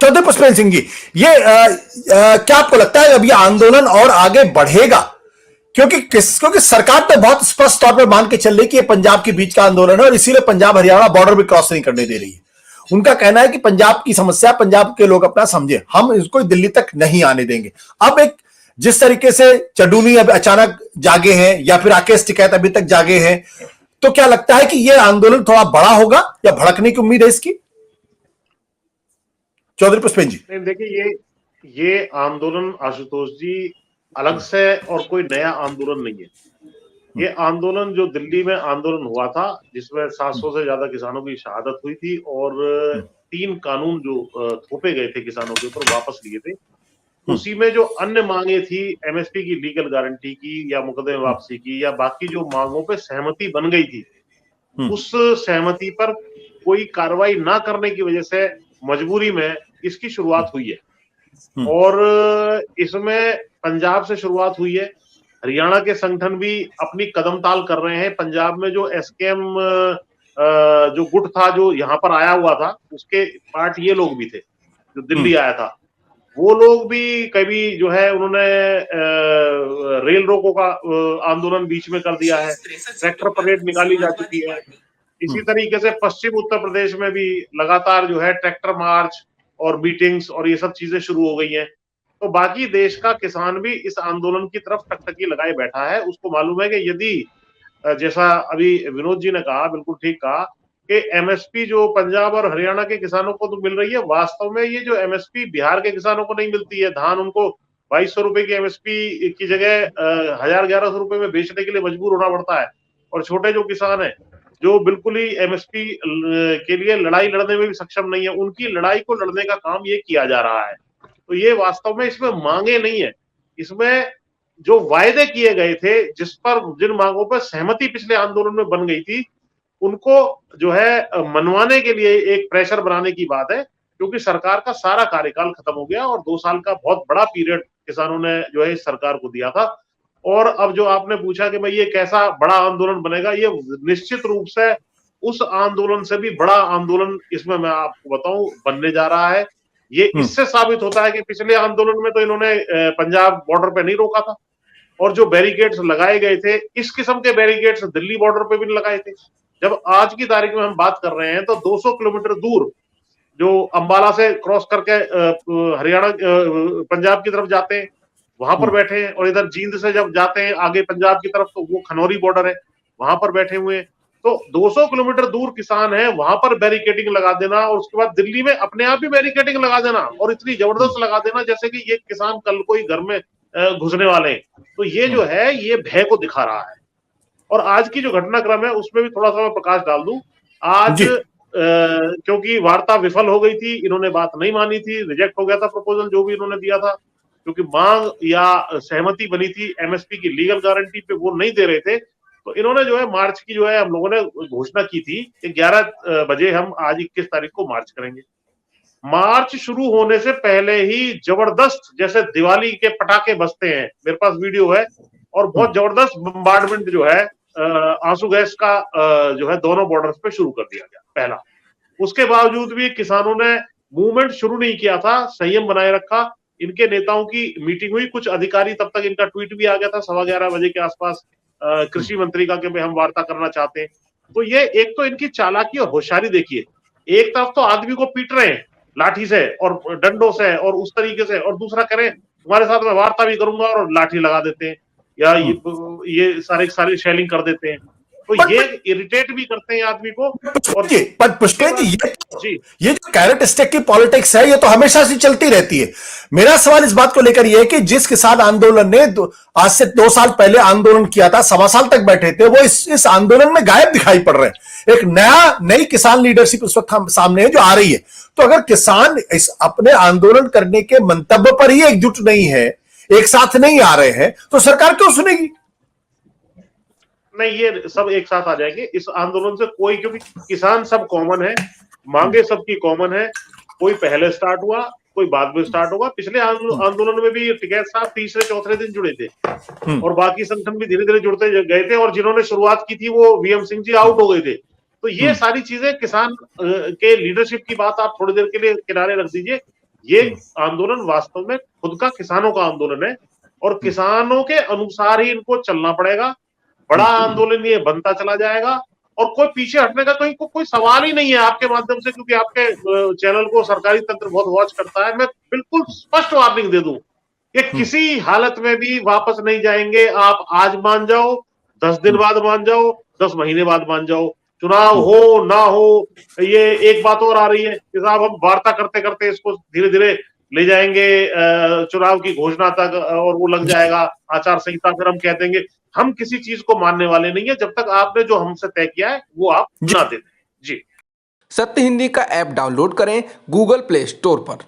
चौधरी पुष्पेंद्र सिंह जी, ये क्या आपको लगता है अब ये आंदोलन और आगे बढ़ेगा? क्योंकि सरकार तो बहुत स्पष्ट तौर पर मान के चल रही कि ये पंजाब के बीच का आंदोलन है और इसीलिए पंजाब हरियाणा बॉर्डर भी क्रॉस नहीं करने दे रही है। उनका कहना है कि पंजाब की समस्या पंजाब के लोग अपना समझे, हम इसको दिल्ली तक नहीं आने देंगे। अब एक जिस तरीके से चड्डूनी अब अचानक जागे हैं या फिर राकेश टिकैत अभी तक जागे हैं, तो क्या लगता है कि यह आंदोलन थोड़ा बड़ा होगा या भड़कने की उम्मीद है इसकी? चौधरी पुष्पेंद्र जी। देखिए, ये आंदोलन आशुतोष जी अलग से और कोई नया आंदोलन नहीं है। ये आंदोलन जो दिल्ली में आंदोलन हुआ था, जिसमें 700 से ज्यादा किसानों की शहादत हुई थी और 3 कानून जो थोपे गए थे किसानों के ऊपर वापस लिए थे, उसी में जो अन्य मांगे थी एमएसपी की लीगल गारंटी की या मुकदमे वापसी की या बाकी जो मांगों पे सहमति बन गई थी, उस सहमति पर कोई कार्रवाई ना करने की वजह से मजबूरी में इसकी शुरुआत हुई है। और इसमें पंजाब से शुरुआत हुई है, हरियाणा के संगठन भी अपनी कदम ताल कर रहे हैं। पंजाब में जो एसकेएम जो गुट था जो यहाँ पर आया हुआ था, उसके पार्ट ये लोग भी थे जो दिल्ली आया था। वो लोग भी कभी जो है उन्होंने रेल रोको का आंदोलन बीच में कर दिया है, ट्रैक्टर परेड निकाली जा चुकी है। इसी तरीके से पश्चिम उत्तर प्रदेश में भी लगातार जो है ट्रैक्टर मार्च और मीटिंग्स और ये सब चीजें शुरू हो गई हैं। तो बाकी देश का किसान भी इस आंदोलन की तरफ टकटकी लगाए बैठा है। उसको मालूम है कि यदि जैसा अभी विनोद जी ने कहा, बिल्कुल ठीक कहा कि एमएसपी जो पंजाब और हरियाणा के किसानों को तो मिल रही है, वास्तव में ये जो एमएसपी बिहार के किसानों को नहीं मिलती है। धान उनको 2200 रुपए की एमएसपी की जगह 1000-1100 रुपए में बेचने के लिए मजबूर होना पड़ता है। और छोटे जो किसान है जो बिल्कुल ही एमएसपी के लिए लड़ाई लड़ने में भी सक्षम नहीं है, उनकी लड़ाई को लड़ने का काम ये किया जा रहा है। तो ये वास्तव में इसमें मांगे नहीं है, इसमें जो वायदे किए गए थे, जिन मांगों पर सहमति पिछले आंदोलन में बन गई थी, उनको जो है मनवाने के लिए एक प्रेशर बनाने की बात है। क्योंकि सरकार का सारा कार्यकाल खत्म हो गया और 2 साल का बहुत बड़ा पीरियड किसानों ने जो है इस सरकार को दिया था। और अब जो आपने पूछा कि भाई ये कैसा बड़ा आंदोलन बनेगा, ये निश्चित रूप से उस आंदोलन से भी बड़ा आंदोलन इसमें मैं आपको बताऊं बनने जा रहा है। ये इससे साबित होता है कि पिछले आंदोलन में तो इन्होंने पंजाब बॉर्डर पे नहीं रोका था और जो बैरिकेड्स लगाए गए थे, इस किस्म के बैरिकेड्स दिल्ली बॉर्डर पे भी लगाए थे। जब आज की तारीख में हम बात कर रहे हैं तो 200 किलोमीटर दूर जो अंबाला से क्रॉस करके हरियाणा पंजाब की तरफ जाते हैं, वहां पर बैठे हैं। और इधर जींद से जब जाते हैं आगे पंजाब की तरफ, तो वो खनौरी बॉर्डर है, वहां पर बैठे हुए हैं। तो 200 किलोमीटर दूर किसान है, वहां पर बैरिकेडिंग लगा देना और उसके बाद दिल्ली में अपने आप भी बैरिकेडिंग लगा देना और इतनी जबरदस्त लगा देना जैसे कि ये किसान कल को ही घर में घुसने वाले हैं। तो ये जो है ये भय को दिखा रहा है। और आज की जो घटनाक्रम है उसमें भी थोड़ा सा मैं प्रकाश डाल दूं। आज क्योंकि वार्ता विफल हो गई थी, इन्होंने बात नहीं मानी थी, रिजेक्ट हो गया था प्रपोजल जो भी इन्होंने दिया था, क्योंकि मांग या सहमति बनी थी एमएसपी की लीगल गारंटी पे, वो नहीं दे रहे थे। तो इन्होंने जो है मार्च की जो है हम लोगों ने घोषणा की थी कि 11 बजे हम आज 21 तारीख को मार्च करेंगे। मार्च शुरू होने से पहले ही जबरदस्त, जैसे दिवाली के पटाखे बजते हैं, मेरे पास वीडियो है, और बहुत जबरदस्त बम्बार्डमेंट जो है आंसू गैस का जो है दोनों बॉर्डर्स पे शुरू कर दिया गया पहला। उसके बावजूद भी किसानों ने मूवमेंट शुरू नहीं किया था, संयम बनाए रखा। इनके नेताओं की मीटिंग हुई, कुछ अधिकारी, तब तक इनका ट्वीट भी आ गया था 11:15 बजे के आसपास कृषि मंत्री का कि हम वार्ता करना चाहते हैं। तो ये एक तो इनकी चालाकी और होशियारी देखिए, एक तरफ तो आदमी को पीट रहे हैं लाठी से और डंडों से और उस तरीके से, और दूसरा करें तुम्हारे साथ मैं वार्ता भी करूंगा और लाठी लगा देते हैं या ये सारी शेलिंग कर देते हैं। तो ये इरिटेट भी करते हैं आदमी को। और पुष्पेंद्र जी, ये जो कैरेट स्टिक की पॉलिटिक्स है ये तो हमेशा से चलती रहती है। मेरा सवाल इस बात को लेकर यह है कि जिस किसान आंदोलन ने आज से 2 साल पहले आंदोलन किया था, 1.25 साल तक बैठे थे, वो इस आंदोलन में गायब दिखाई पड़ रहे हैं। एक नई किसान लीडरशिप उस वक्त सामने है जो आ रही है। तो अगर किसान इस अपने आंदोलन करने के मंतव्य पर ही एकजुट नहीं है, एक साथ नहीं आ रहे हैं, तो सरकार क्यों सुनेगी? नहीं, ये सब एक साथ आ जाएंगे इस आंदोलन से कोई, क्योंकि किसान सब कॉमन है, मांगे सबकी कॉमन है। कोई पहले स्टार्ट हुआ, कोई बाद में स्टार्ट होगा। पिछले आंदोलन में भी टिकैत साहब तीसरे चौथे दिन जुड़े थे और बाकी संगठन भी धीरे धीरे जुड़ते गए थे, और जिन्होंने शुरुआत की थी वो वीएम सिंह जी आउट हो गए थे। तो ये सारी चीजें किसान के लीडरशिप की बात आप थोड़ी देर के लिए किनारे रख दीजिए। ये आंदोलन वास्तव में खुद का किसानों का आंदोलन है और किसानों के अनुसार ही इनको चलना पड़ेगा। बड़ा आंदोलन ये बनता चला जाएगा और कोई पीछे हटने का कोई सवाल ही नहीं है आपके माध्यम से, क्योंकि आपके चैनल को सरकारी तंत्र बहुत वॉच करता है। मैं बिल्कुल स्पष्ट वार्निंग दे दूं, ये किसी हालत में भी वापस नहीं जाएंगे। आप आज मान जाओ, 10 दिन बाद मान जाओ, 10 महीने बाद मान जाओ, चुनाव हो ना हो, ये एक बात और आ रही है कि साहब हम वार्ता करते करते इसको धीरे धीरे ले जाएंगे चुनाव की घोषणा तक और वो लग जाएगा आचार संहिता, फिर हम कह देंगे। हम किसी चीज को मानने वाले नहीं है जब तक आपने जो हमसे तय किया है वो आप ना दे दें। जी, सत्य हिंदी का ऐप डाउनलोड करें गूगल प्ले स्टोर पर।